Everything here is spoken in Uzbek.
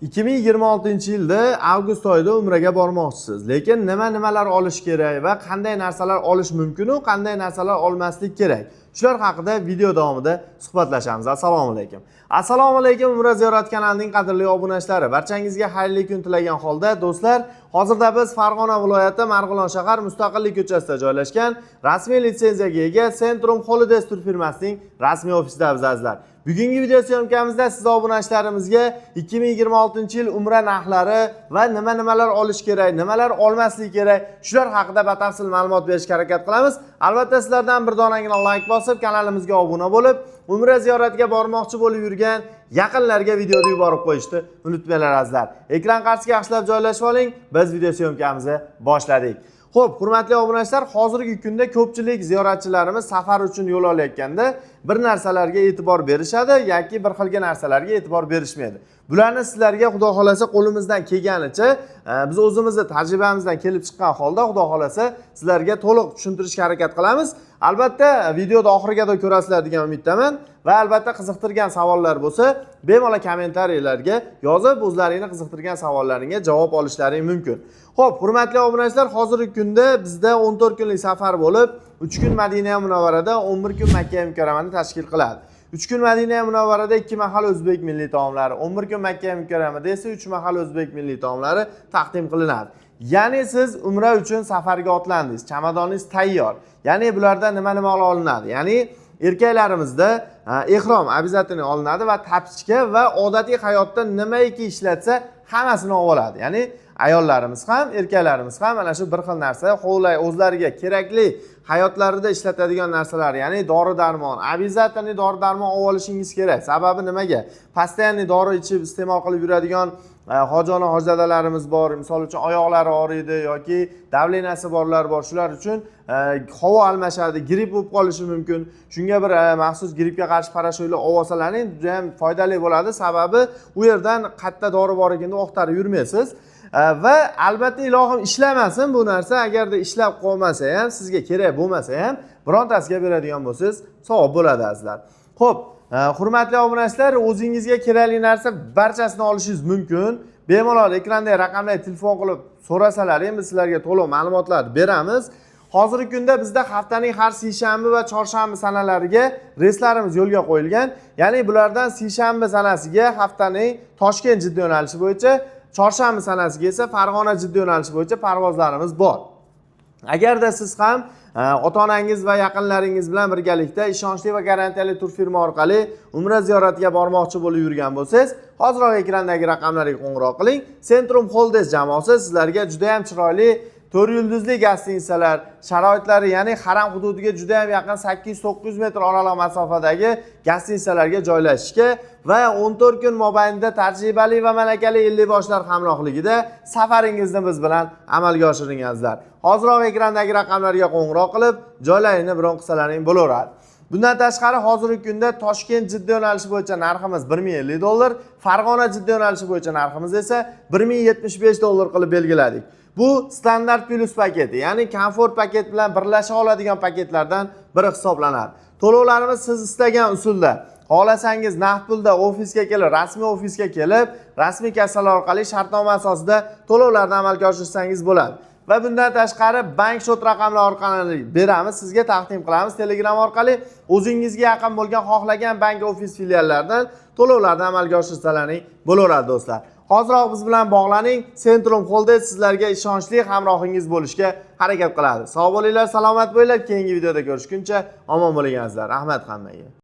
2026-yilda avgust oyida umraga bormoqchisiz, lekin nimalar olish kerak va qanday narsalar olish mumkin va qanday narsalar olmaslik kerak. Shular haqida video davomida suhbatlashamiz. Assalomu alaykum. Assalomu alaykum Umra ziyorat kanalining qadrli obunachilari. Barchangizga xayrli kun tilagan holda do'stlar, hozirda biz Farg'ona viloyati Marg'ilon shahar Mustaqillik ko'chasida joylashgan rasmiy litsenziyaga ega Centrum Holidays tur firmasining rasmiy ofisida azizlar. Bugungi video syomkamizda siz obunachilarimizga 2026-yil umra narxlari va nimalar olish kerak, nimalar olmaslik kerak, shular haqida batafsil ma'lumot berishga harakat qilamiz. Albatta sizlardan bir donagina like bosib, kanalimizga obuna bo'lib, umra ziyoratiga bormoqchi bo'lib yurgan yaqinlarga videoni yuborib qo'yishni unutmanglar azizlar. Ekran qarshisiga yaxshilab joylashib oling. Biz video syomkamizni boshladik. Xo'p, hurmatli obunachilar, hozirgi kunda ko'pchilik ziyoratchilarimiz safar uchun yo'l olayotganda bir narsalarga e'tibor berishadi yoki bir xilga narsalarga e'tibor berishmaydi. Bularni sizlarga xudo xolasa qo'limizdan kelganicha biz o'zimizning tajribamizdan kelib chiqqan holda xudo xolasa sizlarga to'liq tushuntirishga harakat qilamiz. Albatta videoda oxirigacha ko'rasizlar degan umiddaman va albatta qiziqtirgan savollar bo'lsa, bemalol kommentariyalarga yozib o'zlaringni qiziqtirgan savollaringga javob olishlaring mumkin. Xo'p, hurmatli obunachilar, hozirgi kunda bizda 14 kunlik safar bo'lib, 3 kun Madina Munavvarada, 11 kun Makka Mukarramani tashkil qiladi. 3 kun Madina Munavvarada 2 mahal o'zbek milliy taomlari, 11 kun Makka Mukarramada esa 3 mahal o'zbek milliy taomlari taqdim qilinadi. Ya'ni siz umra uchun safarga otlandingiz, chamadoningiz tayyor. Ya'ni bularda nima olinadi? Ya'ni erkaklarimizda ehrom обязательно olinadi va tapchika va odatiy hayotda nimaiki ishlatsa hammasini oladi. Ya'ni ayollarimiz ham, erkaklarimiz ham mana shu bir xil narsa, qo'lay o'zlariga kerakli hayotlarida ishlatadigan narsalar, ya'ni dori-darmon, обязательно dori-darmon olib olishingiz kerak. Sababi nimaga? Постоянный dori ichib iste'mol qilib yuradigan hojona hojadalarimiz bor. Misol uchun oyoqlari og'riydi yoki davleniyasi borlar bor. Shular uchun havo almashadi, gripp bo'lib qolishi mumkin. Shunga bir maxsus grippga qarshi parashyutlar olib olsalaring juda ham foydali bo'ladi. Sababi u yerdan qatta dori borligini o'qtarib yurmaysiz. Va albatta ilohim ishlamasin bu narsa. Agarda ishlab qolmasa ham, sizga kerak bo'lmasa ham, birontasiga beradigan bo'lsangiz, savob bo'ladi azizlar. Xo'p, hurmatli obunachilar, o'zingizga kerakli narsa barchasini olishingiz mumkin. Bemalol ekranda raqamli telefon qilib so'rasalaring, biz sizlarga to'liq ma'lumotlar beramiz. Hozirgi kunda bizda haftaning har seshanba va chorshanba sanalariga reyslarimiz yo'lga qo'yilgan. Ya'ni bulardan seshanba sanasiga haftaning Toshkent Jidda yo'nalishi bo'yicha, chorshanba sanasiga esa Farg'ona Jidda yo'nalishi bo'yicha parvozlarimiz bor. Agarda siz ham ota-onangiz va yaqinlaringiz bilan birgalikda ishonchli va garantiyali tur firma orqali umra ziyoratiga bormoqchi bo'lib yurgan bo'lsangiz, hoziroq ekrandagi raqamlarga qo'ng'iroq qiling. Centrum Holidays jamoasi sizlarga juda ham chiroyli 4 yulduzli gastinisalar, sharoitlari, ya'ni haram hududiga juda ham yaqin 800-900 metr oraliq masofadagi gastinisalarga joylashishga va 14 kun mobaynida tajribali va malakali 50 boshlar hamrohligida safaringizni biz bilan amalga oshiring azizlar. Hoziroq ekrandagi raqamlarga qo'ng'iroq qilib, joylaringni bron qilsalaring bo'laveradi. Bundan tashqari hozirgi kunda Toshkent Jidda yo'nalishi bo'yicha narximiz $1050, Farg'ona Jidda yo'nalishi bo'yicha narximiz esa $1075 qilib belgiladik. Bu standart plus paketi, ya'ni komfort paket bilan birlasha oladigan paketlardan biri hisoblanadi. To'lovlarimiz siz istagan usulda, xohlasangiz naqd pulda ofisga kelib, rasmiy ofisga kelib, rasmiy kassalar orqali shartnoma asosida to'lovlarni amalga oshirsangiz bo'ladi. Va bundan tashqari bank shot raqamlari orqali beramiz, sizga taqdim qilamiz. Telegram orqali o'zingizga yaqin bo'lgan xohlagan bank ofis filiallaridan to'lovlarni amalga oshirsalaring bo'laveradi do'stlar. Hoziroq biz bilan bog'laning. Centrum Holidays sizlarga ishonchli hamrohingiz bo'lishga harakat qiladi. Sog' bo'linglar, salomat bo'linglar. Keyingi videoda ko'rishguncha omon bo'ling azizlar. Rahmat hammaga.